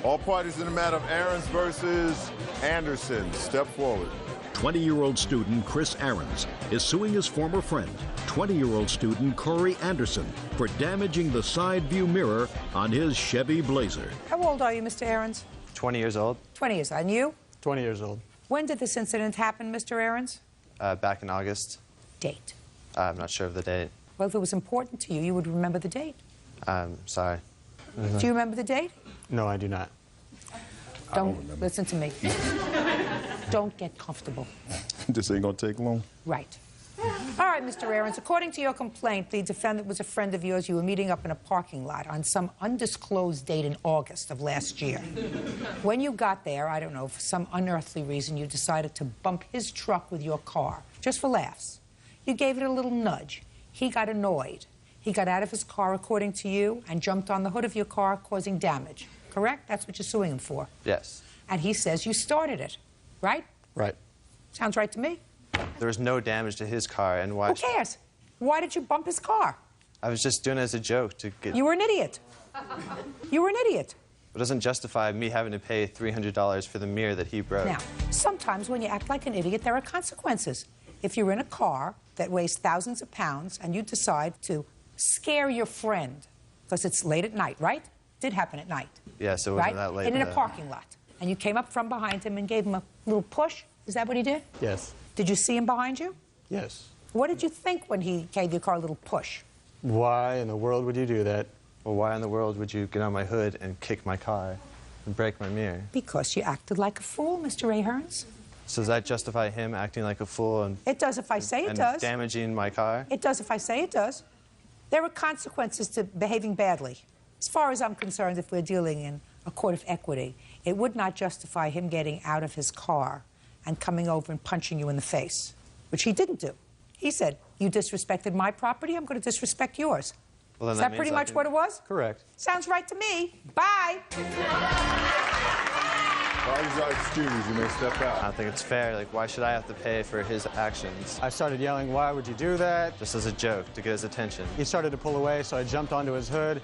All parties in the matter of Aarons versus Anderson, step forward. 20-year-old student Chris Aarons is suing his former friend, 20-year-old student Corey Anderson, for damaging the side view mirror on his Chevy Blazer. How old are you, Mr. Aarons? 20 years old. 20 years. And you? 20 years old. When did this incident happen, Mr. Aarons? Back in August. Date. I'm not sure of the date. Well, if it was important to you, you would remember the date. Sorry. Do you remember the date? No, I do not. Don't listen to me. Don't get comfortable. This ain't gonna take long. Right. All right, Mr. Aarons, according to your complaint, the defendant was a friend of yours. You were meeting up in a parking lot on some undisclosed date in August of last year. When you got there, I don't know, for some unearthly reason, you decided to bump his truck with your car, just for laughs. You gave it a little nudge. He got annoyed. He got out of his car, according to you, and jumped on the hood of your car, causing damage. Correct? That's what you're suing him for. Yes. And he says you started it, right? Right. Sounds right to me. There was no damage to his car, and why? Who cares? Why did you bump his car? I was just doing it as a joke to get. You were an idiot. You were an idiot. It doesn't justify me having to pay $300 for the mirror that he broke. Now, sometimes when you act like an idiot, there are consequences. If you're in a car that weighs thousands of pounds and you decide to scare your friend, because it's late at night, right? Did happen at night. Yes, it wasn't right? that late. And in a parking lot. And you came up from behind him and gave him a little push. Is that what he did? Yes. Did you see him behind you? Yes. What did you think when he gave your car a little push? Why in the world would you do that? Well, why in the world would you get on my hood and kick my car and break my mirror? Because you acted like a fool, Mr. Aarons. So does that justify him acting like a fool and... It does if I say it does. damaging my car? It does if I say it does. There are consequences to behaving badly. As far as I'm concerned, if we're dealing in a court of equity, it would not justify him getting out of his car and coming over and punching you in the face, which he didn't do. He said, you disrespected my property, I'm going to disrespect yours. Well, then Is that pretty much what it was? Correct. Sounds right to me. Bye. Parties are excused, you may step out. I don't think it's fair. Like, why should I have to pay for his actions? I started yelling, why would you do that? Just as a joke, to get his attention. He started to pull away, so I jumped onto his hood.